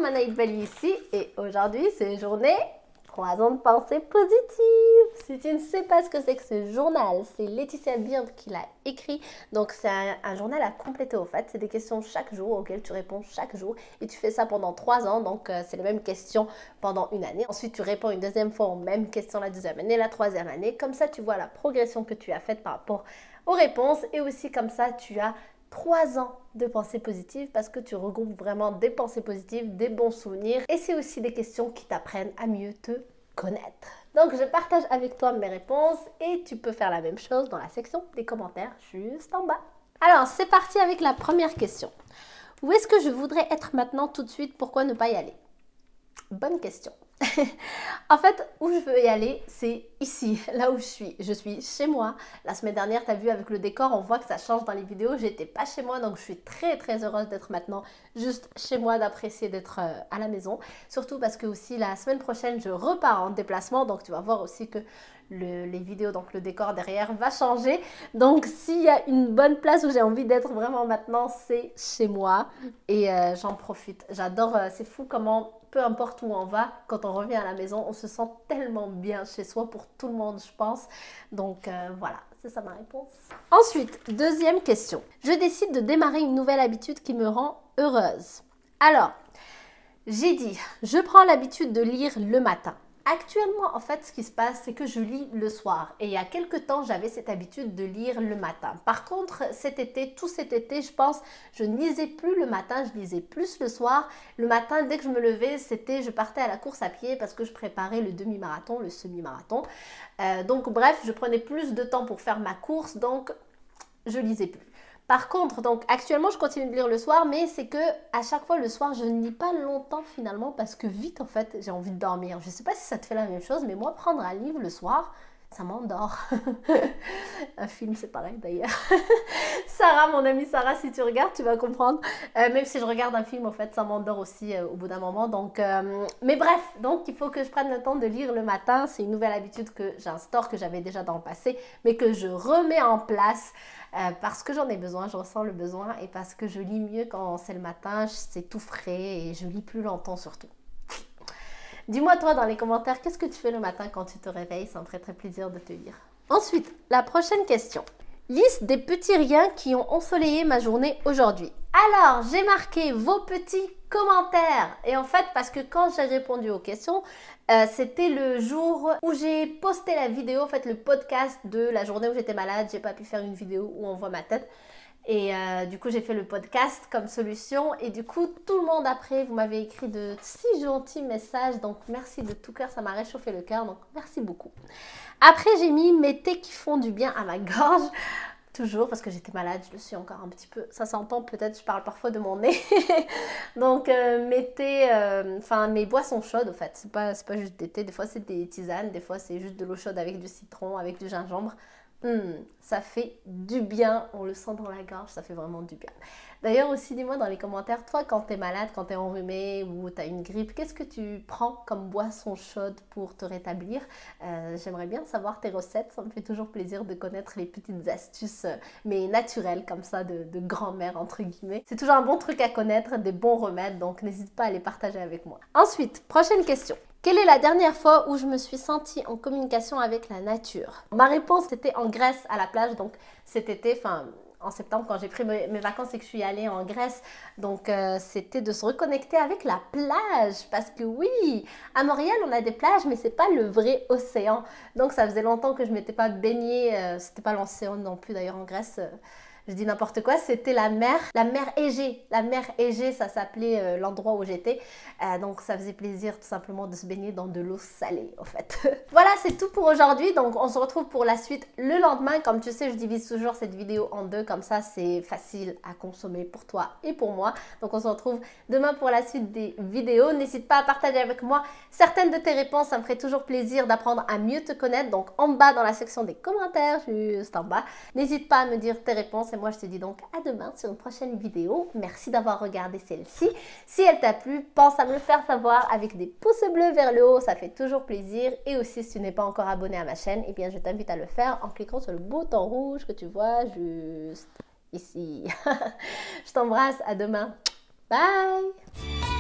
Anaïd Bali ici et aujourd'hui c'est journée 3 ans de pensée positive. Si tu ne sais pas ce que c'est que ce journal, c'est Laetitia Bird qui l'a écrit. Donc c'est un journal à compléter au fait. C'est des questions chaque jour auxquelles tu réponds chaque jour et tu fais ça pendant 3 ans. Donc c'est les mêmes questions pendant une année. Ensuite tu réponds une deuxième fois aux mêmes questions la deuxième année, la troisième année. Comme ça tu vois la progression que tu as faite par rapport aux réponses et aussi comme ça tu as 3 ans de pensée positive parce que tu regroupes vraiment des pensées positives, des bons souvenirs et c'est aussi des questions qui t'apprennent à mieux te connaître. Donc je partage avec toi mes réponses et tu peux faire la même chose dans la section des commentaires juste en bas. Alors c'est parti avec la première question. Où est-ce que je voudrais être maintenant tout de suite? Pourquoi ne pas y aller? Bonne question. En fait, où je veux y aller, c'est ici, là où je suis. Je suis chez moi. La semaine dernière, tu as vu avec le décor, on voit que ça change dans les vidéos. J'étais pas chez moi, donc je suis très heureuse d'être maintenant juste chez moi, d'apprécier d'être à la maison. Surtout parce que aussi la semaine prochaine, je repars en déplacement, donc tu vas voir aussi que les vidéos, donc le décor derrière va changer. Donc s'il y a une bonne place où j'ai envie d'être vraiment maintenant, c'est chez moi et j'en profite. J'adore, c'est fou comment peu importe où on va, quand on revient à la maison, on se sent tellement bien chez soi pour tout le monde, je pense. Donc voilà, c'est ça ma réponse. Ensuite, deuxième question. Je décide de démarrer une nouvelle habitude qui me rend heureuse. Alors, j'ai dit, je prends l'habitude de lire le matin. Actuellement, en fait, ce qui se passe, c'est que je lis le soir. Et il y a quelques temps, j'avais cette habitude de lire le matin. Par contre, tout cet été, je pense, je ne lisais plus le matin, je lisais plus le soir. Le matin, dès que je me levais, je partais à la course à pied parce que je préparais le demi-marathon, le semi-marathon. Donc, bref, je prenais plus de temps pour faire ma course, donc je lisais plus. Par contre, donc actuellement, je continue de lire le soir, mais c'est que à chaque fois le soir, je ne lis pas longtemps finalement parce que vite en fait, j'ai envie de dormir. Je ne sais pas si ça te fait la même chose, mais moi, prendre un livre le soir, ça m'endort. Un film, c'est pareil d'ailleurs. Sarah, mon amie Sarah, si tu regardes, tu vas comprendre. Même si je regarde un film, en fait, ça m'endort aussi au bout d'un moment. Donc, mais bref, donc il faut que je prenne le temps de lire le matin. C'est une nouvelle habitude que j'instaure, que j'avais déjà dans le passé, mais que je remets en place parce que j'en ai besoin, je ressens le besoin et parce que je lis mieux quand c'est le matin, c'est tout frais et je lis plus longtemps surtout. Dis-moi toi dans les commentaires, qu'est-ce que tu fais le matin quand tu te réveilles? Ça me ferait très plaisir de te lire. Ensuite, la prochaine question. Liste des petits riens qui ont ensoleillé ma journée aujourd'hui. Alors, j'ai marqué vos petits commentaires. Et en fait, parce que quand j'ai répondu aux questions, c'était le jour où j'ai posté la vidéo, en fait le podcast de la journée où j'étais malade. J'ai pas pu faire une vidéo où on voit ma tête. Et du coup, j'ai fait le podcast comme solution. Et du coup, tout le monde après, vous m'avez écrit de si gentils messages. Donc, merci de tout cœur. Ça m'a réchauffé le cœur. Donc, merci beaucoup. Après, j'ai mis mes thés qui font du bien à ma gorge. Toujours parce que j'étais malade. Je le suis encore un petit peu. Ça s'entend peut-être. Je parle parfois de mon nez. Donc, mes thés, mes boissons chaudes, en fait. C'est pas juste des thés. Des fois, c'est des tisanes. Des fois, c'est juste de l'eau chaude avec du citron, avec du gingembre. Ça fait du bien, on le sent dans la gorge, ça fait vraiment du bien. D'ailleurs aussi, dis-moi dans les commentaires, toi quand t'es malade, quand t'es enrhumé ou t'as une grippe, qu'est-ce que tu prends comme boisson chaude pour te rétablir? J'aimerais bien savoir tes recettes, ça me fait toujours plaisir de connaître les petites astuces, mais naturelles comme ça, de grand-mère entre guillemets. C'est toujours un bon truc à connaître, des bons remèdes, donc n'hésite pas à les partager avec moi. Ensuite, prochaine question. Quelle est la dernière fois où je me suis sentie en communication avec la nature? Ma réponse était en Grèce à la plage, donc cet été, en septembre quand j'ai pris mes vacances et que je suis allée en Grèce. Donc c'était de se reconnecter avec la plage parce que oui, à Montréal on a des plages mais c'est pas le vrai océan. Donc ça faisait longtemps que je m'étais pas baignée, c'était pas l'océan non plus d'ailleurs en Grèce. Je dis n'importe quoi, c'était la mer Égée. La mer Égée, ça s'appelait l'endroit où j'étais. Donc ça faisait plaisir tout simplement de se baigner dans de l'eau salée en fait. Voilà, c'est tout pour aujourd'hui. Donc on se retrouve pour la suite le lendemain. Comme tu sais, je divise toujours cette vidéo en deux. Comme ça, c'est facile à consommer pour toi et pour moi. Donc on se retrouve demain pour la suite des vidéos. N'hésite pas à partager avec moi certaines de tes réponses. Ça me ferait toujours plaisir d'apprendre à mieux te connaître. Donc en bas dans la section des commentaires, juste en bas. N'hésite pas à me dire tes réponses. Et moi, je te dis donc à demain sur une prochaine vidéo. Merci d'avoir regardé celle-ci. Si elle t'a plu, pense à me le faire savoir avec des pouces bleus vers le haut. Ça fait toujours plaisir. Et aussi, si tu n'es pas encore abonné à ma chaîne, eh bien, je t'invite à le faire en cliquant sur le bouton rouge que tu vois juste ici. Je t'embrasse. À demain. Bye!